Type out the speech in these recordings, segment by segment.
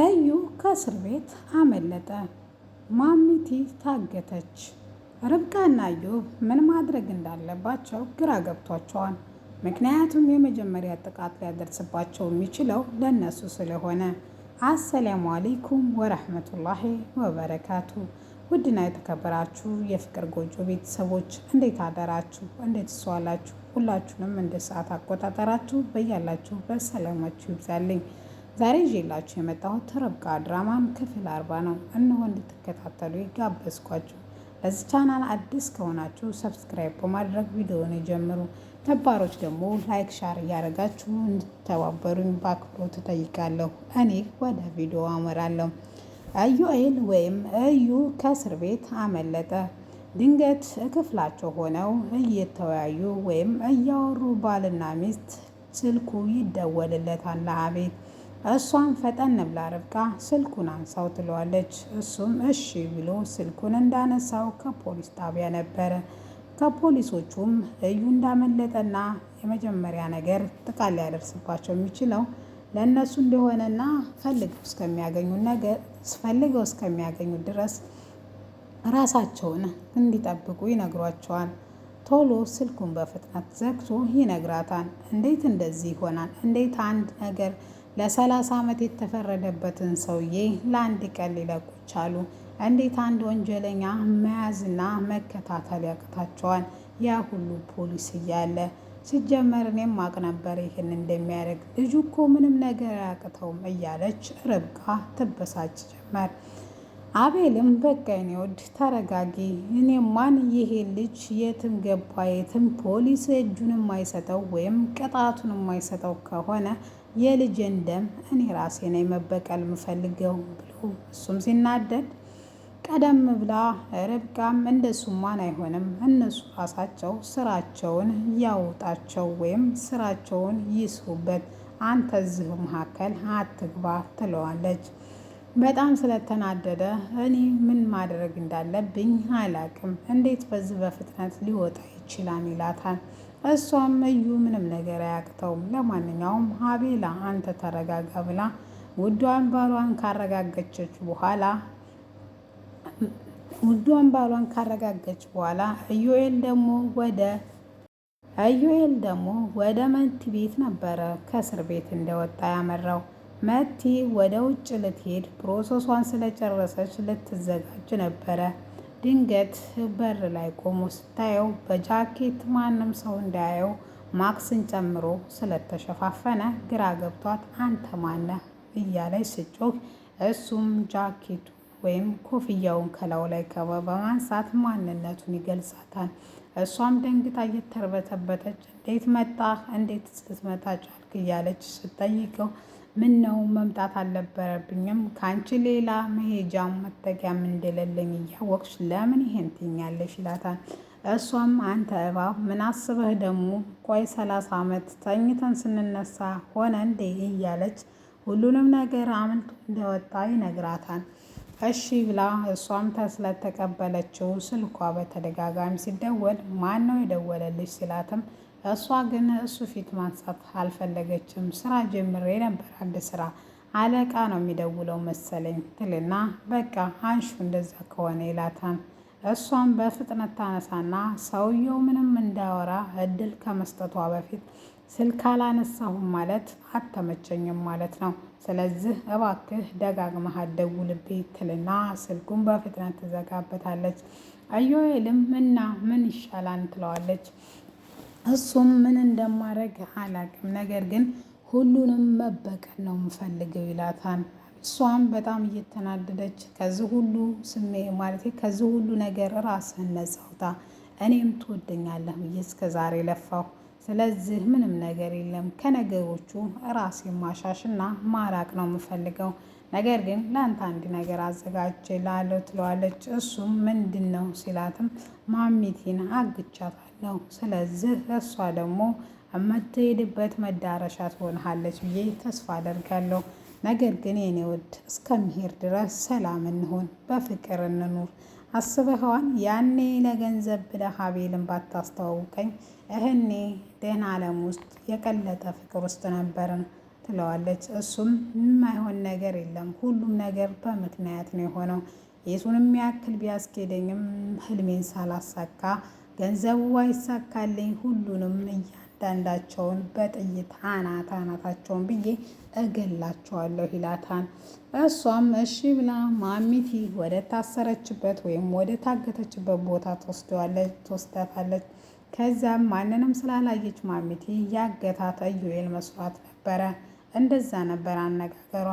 እዩ ከእስር ቤት አመለጠ። ማሚቲ ታገተች። ርብቃና ኢዮብ ምን ማድረግ እንዳለባቸው ግራ ገብቷቸዋል። ምክንያቱም የመጀመሪያ ጥቃት ሊያደርስባቸው የሚችለው ለነሱ ስለሆነ። አሰላሙ አለይኩም ወረህመቱላሂ ወበረካቱ። ውድና የተከበራችሁ የፍቅር ጎጆ ቤተሰቦች እንዴት አደራችሁ? እንዴት ዋላችሁ? ሁላችሁንም እንደ ሰዓት አቆጣጠራችሁ በያላችሁበት ሰላማችሁ ይብዛልኝ። ዛሬ ይዤላችሁ የመጣሁት ርብቃ ድራማን ክፍል 40 ነው። እነሆ እንድትከታተሉ ይጋበዝኳችሁ። ለዚህ ቻናል አዲስ ከሆናችሁ ሰብስክራይብ በማድረግ ቪዲዮውን ይጀምሩ። ነባሮች ደግሞ ላይክ፣ ሻር እያደረጋችሁ እንድትተባበሩኝ በአክብሮት እጠይቃለሁ። እኔ ወደ ቪዲዮ አመራለሁ። ኢዩኤል ወይም እዩ ከእስር ቤት አመለጠ። ድንገት ክፍላቸው ሆነው እየተወያዩ ወይም እያወሩ ባልና ሚስት ስልኩ ይደወልለታል ለአቤል። እሷም ፈጠን ብላ ርብቃ ስልኩን አንሳው ትለዋለች። እሱም እሺ ብሎ ስልኩን እንዳነሳው ከፖሊስ ጣቢያ ነበረ። ከፖሊሶቹም እዩ እንዳመለጠና የመጀመሪያ ነገር ጥቃት ሊያደርስባቸው የሚችለው ለእነሱ እንደሆነና ፈልገው እስከሚያገኙ ድረስ ራሳቸውን እንዲጠብቁ ይነግሯቸዋል። ቶሎ ስልኩን በፍጥነት ዘግቶ ይነግራታል። እንዴት እንደዚህ ይሆናል? እንዴት አንድ ነገር ለ30 ዓመት የተፈረደበትን ሰውዬ ለአንድ ቀን ሊለቁ ቻሉ? እንዴት አንድ ወንጀለኛ መያዝና መከታተል ያቅታቸዋል? ያ ሁሉ ፖሊስ እያለ ሲጀመር እኔም ማቅ ነበር ይህን እንደሚያደርግ። ልጁ እኮ ምንም ነገር አያቅተውም እያለች ርብቃ ትበሳጭ ጀመር። አቤልም በቃ የኔ ውድ ተረጋጊ። እኔማን ይሄ ልጅ የትም ገባ የትም ፖሊስ እጁን የማይሰጠው ወይም ቅጣቱን የማይሰጠው ከሆነ የልጅን ደም እኔ ራሴ ነኝ መበቀል የምፈልገው ብሎ እሱም ሲናደድ፣ ቀደም ብላ ርብቃም እንደሱማን አይሆንም፣ እነሱ ራሳቸው ስራቸውን ያውጣቸው ወይም ስራቸውን ይስሩበት፣ አንተ እዚህ መካከል አትግባ ትለዋለች። በጣም ስለተናደደ እኔ ምን ማድረግ እንዳለብኝ አላቅም፣ እንዴት በዚህ በፍጥነት ሊወጣ ይችላል ይላታል። እሷም እዩ ምንም ነገር አያቅተውም፣ ለማንኛውም አቤላ አንተ ተረጋጋ ብላ ውዷን ባሏን ካረጋገች በኋላ ኢዩኤል ደግሞ ወደ መቲ ቤት ነበረ ከእስር ቤት እንደወጣ ያመራው። መቲ ወደ ውጭ ልትሄድ ፕሮሰሷን ስለጨረሰች ልትዘጋጅ ነበረ። ድንገት በር ላይ ቆሞ ስታየው በጃኬት ማንም ሰው እንዳያየው ማክስን ጨምሮ ስለተሸፋፈነ ግራ ገብቷት አንተ ማነህ እያለች ስጮህ፣ እሱም ጃኬቱ ወይም ኮፍያውን ከላዩ ላይ በማንሳት ማንነቱን ይገልጻታል። እሷም ደንግጣ እየተርበተበተች እንዴት መጣህ? እንዴት ልትመጣ ቻልክ? እያለች ስጠይቀው ምን ነው መምጣት አልነበረብኝም? ከአንቺ ሌላ መሄጃም መጠጊያም እንደሌለኝ እያወቅሽ ለምን ይሄን ትኛለሽ? ይላታል። እሷም አንተ እባብ ምን አስበህ ደግሞ? ቆይ 30 ዓመት ተኝተን ስንነሳ ሆነ እንዴ? እያለች ሁሉንም ነገር አምልጦ እንደወጣ ይነግራታል። እሺ ብላ እሷም ስለተቀበለችው ስልኳ በተደጋጋሚ ሲደወል ማን ነው የደወለልሽ ሲላትም እሷ ግን እሱ ፊት ማንሳት አልፈለገችም። ስራ ጀምሬ ነበር አንድ ስራ አለቃ ነው የሚደውለው መሰለኝ ትልና በቃ አንሹ እንደዛ ከሆነ ይላታል። እሷም በፍጥነት ታነሳና ሰውየው ምንም እንዳወራ እድል ከመስጠቷ በፊት ስልክ አላነሳሁም ማለት አተመቸኝም ማለት ነው። ስለዚህ እባክህ ደጋግመህ አትደውልብኝ ትልና ስልኩን በፍጥነት ትዘጋበታለች። ኢዩኤልም እና ምን ይሻላል ትለዋለች። እሱም ምን እንደማደርግ አላቅም፣ ነገር ግን ሁሉንም መበቀል ነው የምፈልገው ይላታል። እሷም በጣም እየተናደደች ከዚህ ሁሉ ነገር ራስህን ነፃ አውጣ፣ እኔም ትወደኛለህ ብዬ እስከዛሬ ለፋሁ፣ ስለዚህ ምንም ነገር የለም፣ ከነገሮቹ ራሴን ማሻሽና ማራቅ ነው የምፈልገው፣ ነገር ግን ለአንተ አንድ ነገር አዘጋጅቼልሃለሁ ትለዋለች። እሱም ምንድን ነው ሲላትም ማሚቴን አግቻታለሁ፣ ስለዚህ እሷ ደግሞ የምትሄድበት መዳረሻ ትሆንሃለች ብዬ ተስፋ አደርጋለሁ፣ ነገር ግን የኔ ውድ እስከሚሄድ ድረስ ሰላም እንሁን፣ በፍቅር እንኑር። አስበኸዋን? ያኔ ለገንዘብ ብለህ አቤልን ባታስተዋውቀኝ እህኔ ደህና ዓለም ውስጥ የቀለጠ ፍቅር ውስጥ ነበርን ትለዋለች። እሱም የማይሆን ነገር ነገር የለም። ሁሉም ነገር በምክንያት ነው የሆነው። የቱንም ያክል ቢያስኬደኝም ህልሜን ሳላሳካ ገንዘቡ አይሳካልኝ ሁሉንም እያንዳንዳቸውን በጥይት አናታቸውን ብዬ እገላቸዋለሁ ይላታል። እሷም እሺ ብላ ማሚቲ ወደ ታሰረችበት ወይም ወደ ታገተችበት ቦታ ትወስዳታለች። ከዚያም ማንንም ስላላየች ማሚቲ ያገታት ኢዩኤል መስሏት ነበረ። እንደዛ ነበር አነጋገሯ።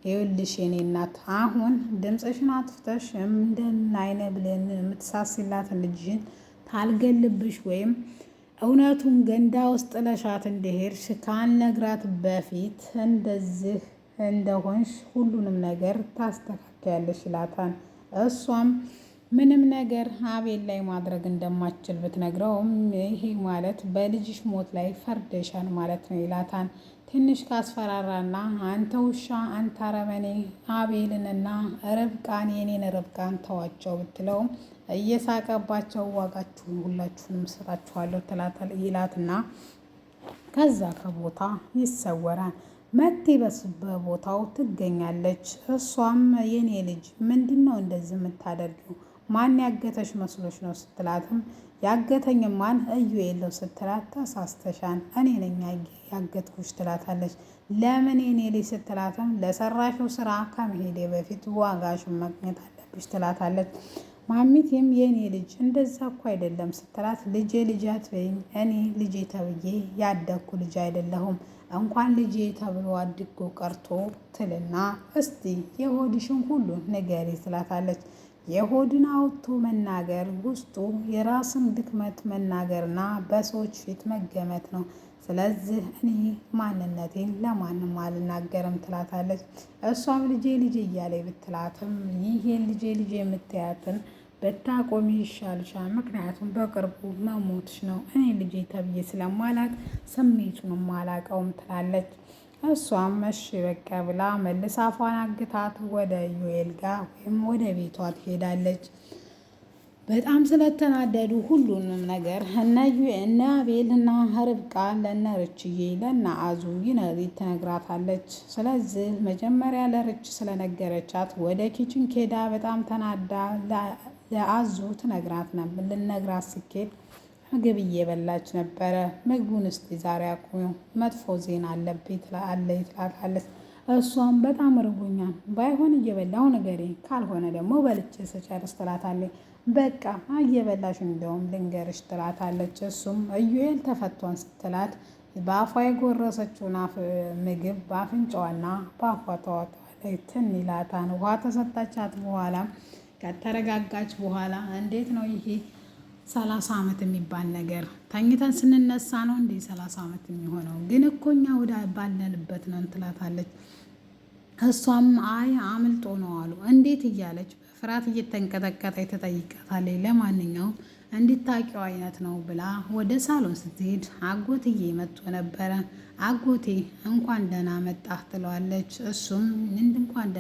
ይኸውልሽ የኔ እናት አሁን ድምፅሽን አጥፍተሽ እንደምን አይነ ብለን የምትሳሲላትን ልጅሽን ታልገልብሽ ወይም እውነቱን ገንዳ ውስጥ ጥለሻት እንደሄድሽ ካልነግራት በፊት እንደዚህ እንደሆንሽ ሁሉንም ነገር ታስተካክያለሽ ይላታል። እሷም ምንም ነገር አቤል ላይ ማድረግ እንደማትችል ብትነግረውም ይሄ ማለት በልጅሽ ሞት ላይ ፈርደሻል ማለት ነው ይላታል። ትንሽ ካስፈራራና አንተ ውሻ አንተ አረመኔ አቤልንና ርብቃን የኔን ርብቃን ተዋቸው ብትለውም እየሳቀባቸው ዋጋችሁን ሁላችሁንም እሰጣችኋለሁ ይላትና ከዛ ከቦታ ይሰወራል። መቴ በቦታው ትገኛለች። እሷም የኔ ልጅ ምንድን ነው እንደዚህ የምታደርጊው? ማን ያገተሽ መስሎች ነው ስትላትም ያገተኝማን ኢዩኤል ነው ስትላት ተሳስተሻን እኔ ነኝ ያገትኩሽ ትላታለች። ለምን የኔ ልጅ ስትላትም ለሰራሽው ስራ ከመሄዴ በፊት ዋጋሽን ማግኘት አለብሽ ትላታለች። ማሚቴም የኔ ልጅ እንደዛ እኮ አይደለም ስትላት ልጄ ልጅ አትበይኝ፣ እኔ ልጄ ተብዬ ያደግኩ ልጅ አይደለሁም እንኳን ልጄ ተብሎ አድጎ ቀርቶ ትልና እስቲ የሆድሽን ሁሉ ንገሪ ትላታለች። የሆድን አውጥቶ መናገር ውስጡ የራስን ድክመት መናገርና በሰዎች ፊት መገመት ነው። ስለዚህ እኔ ማንነቴን ለማንም አልናገርም ትላታለች። እሷም ልጄ ልጄ እያለ ብትላትም ይሄን ልጄ ልጄ የምትያትን በታቆሚ ይሻልሻል፣ ምክንያቱም በቅርቡ መሞትሽ ነው። እኔ ልጄ ተብዬ ስለማላቅ ስሜቱንም አላቀውም ትላለች። እሷም እሺ በቃ ብላ መልሳ አፏን አግታት ወደ ኢዩኤል ጋር ወይም ወደ ቤቷ ትሄዳለች። በጣም ስለተናደዱ ሁሉንም ነገር እነ አቤል እና ርብቃ ለነ ርችዬ ለነ አዙ ትነግራታለች። ስለዚህ መጀመሪያ ለርች ስለነገረቻት ወደ ኪችን ኬዳ በጣም ተናዳ ለአዙ ልነግራት ሲኬድ ምግብ እየበላች ነበረ። ምግቡን እስቲ ዛሬ አቁሙ፣ መጥፎ ዜና አለብኝ ትላታለች። እሷም በጣም ርቦኛል፣ ባይሆን እየበላሁ ንገሪኝ፣ ካልሆነ ደግሞ በልቼ ስጨርስ ትላታለች። በቃ እየበላሽ እንደውም ልንገርሽ ትላታለች። እሱም ኢዩኤል ተፈቷን ስትላት በአፏ የጎረሰችውን ምግብ በአፍንጫዋና በአፏ ተዋጠዋለች። ትን ይላታን ውሃ ተሰጣቻት። በኋላ ከተረጋጋች በኋላ እንዴት ነው ይሄ 30 ዓመት የሚባል ነገር ተኝተን ስንነሳ ነው እንዴ 30 ዓመት የሚሆነው? ግን እኮ እኛ ወደ ባለንበት ነው ትላታለች። እሷም አይ አምልጦ ነው አሉ እንዴት እያለች በፍርሃት እየተንቀጠቀጠች ትጠይቃታለች። ለማንኛውም እንዲታቂው አይነት ነው ብላ ወደ ሳሎን ስትሄድ አጎትዬ መጥቶ ነበረ። አጎቴ እንኳን ደህና መጣህ ትለዋለች። እሱም እንኳን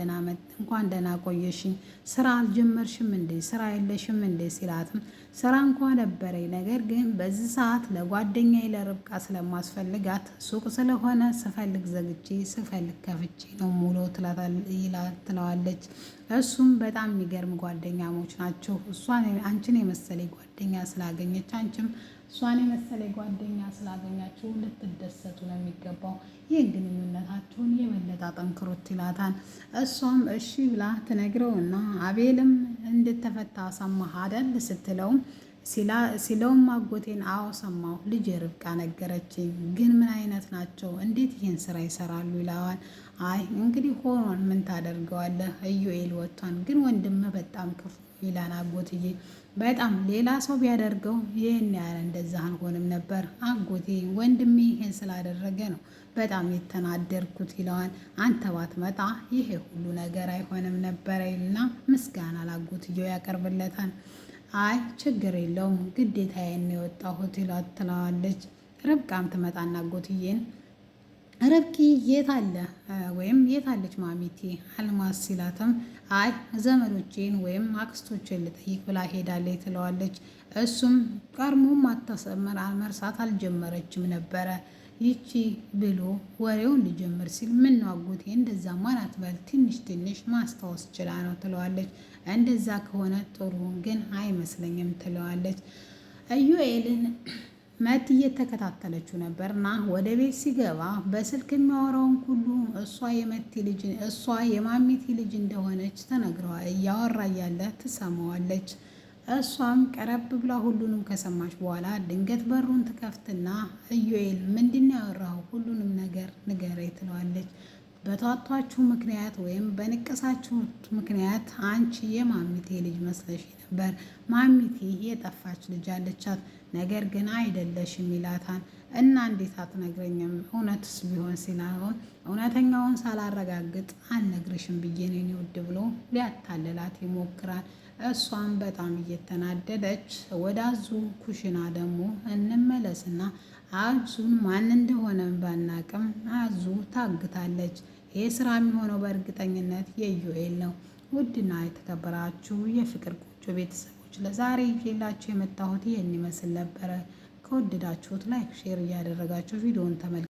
ደህና ቆየሽኝ፣ ስራ አልጀመርሽም እንዴ? ስራ የለሽም እንዴ ሲላትም ስራ እንኳን ነበረኝ፣ ነገር ግን በዚህ ሰዓት ለጓደኛዬ ለርብቃ ስለማስፈልጋት ሱቅ ስለሆነ ስፈልግ ዘግቼ ስፈልግ ከፍቼ ነው ሙሉ ትለዋለች። እሱም በጣም የሚገርም ጓደኛሞች ናቸው። አንቺን የመሰለ ጓደኛ ስላገኘች አንቺም እሷን የመሰለ ጓደኛ ስላገኛችሁ ልትደሰቱ ነው የሚገባው። ይህ ግንኙነታችሁን የበለጠ አጠንክሮት ይላታል። እሷም እሺ ብላ ትነግረውና አቤልም እንድተፈታ ሰማህ አይደል ስትለውም ሲለውም አጎቴን አዎ ሰማሁ፣ ልጅ ርብቃ ነገረችኝ። ግን ምን አይነት ናቸው? እንዴት ይህን ስራ ይሰራሉ? ይለዋል። አይ እንግዲህ ሆኖን ምን ታደርገዋለህ? ኢዩኤል ወጥቷን፣ ግን ወንድምህ በጣም ክፉ ይላል አጎትዬ። በጣም ሌላ ሰው ቢያደርገው ይህን ያለ እንደዛ አልሆንም ነበር አጎቴ፣ ወንድሜ ይህን ስላደረገ ነው በጣም የተናደርኩት ይለዋል። አንተ ባትመጣ ይሄ ሁሉ ነገር አይሆንም ነበረ እና ምስጋና ላጎትየው ያቀርብለታል። አይ ችግር የለውም ግዴታዬን ነው የወጣሁት ትለዋለች። ርብቃም ትመጣና አጎትዬን ረብቂ የት አለ ወይም የት አለች ማሚቴ አልማዝ ሲላትም አይ ዘመዶቼን ወይም አክስቶችን ልጠይቅ ብላ ሄዳለች ትለዋለች። እሱም ቀድሞም መርሳት አልጀመረችም ነበረ፣ ይቺ ብሎ ወሬውን ሊጀምር ሲል ምን ነው አጎቴ እንደዛ ማናት በል ትንሽ ማስታወስ ችላ ነው ትለዋለች። እንደዛ ከሆነ ጥሩ ግን አይመስለኝም ትለዋለች። ኢዩኤልን መቲ እየተከታተለችው ነበርና ወደ ቤት ሲገባ በስልክ የሚያወራውን ሁሉ እሷ የማሚቲ ልጅ እንደሆነች ተነግረዋል። እያወራ እያለ ትሰማዋለች። እሷም ቀረብ ብላ ሁሉንም ከሰማች በኋላ ድንገት በሩን ትከፍትና ኢዩኤል ምንድን ነው ያወራኸው? ሁሉንም ነገር ንገረኝ ትለዋለች። በቷቷችሁ ምክንያት ወይም በንቀሳችሁ ምክንያት አንቺ የማሚቴ ልጅ መስለሽ ነበር። ማሚቴ የጠፋች ልጅ አለቻት፣ ነገር ግን አይደለሽም ይላታል። እና እንዴት አትነግረኝም? እውነትስ ቢሆን ሲላሆን እውነተኛውን ሳላረጋግጥ አልነግርሽም ብዬ ነው ውድ ብሎ ሊያታልላት ይሞክራል። እሷም በጣም እየተናደደች ወደ አዙ ኩሽና ደግሞ እንመለስና አዙን ማን እንደሆነ ባናቅም አዙ ታግታለች። ይህ ስራ የሚሆነው በእርግጠኝነት የኢዩኤል ነው። ውድና የተከበራችሁ የፍቅር ጎጆ ቤተሰቦች ለዛሬ ይዤላችሁ የመጣሁት ይህን ይመስል ነበረ። ከወደዳችሁት ላይክ፣ ሼር እያደረጋችሁ ቪዲዮውን ተመልከቱ።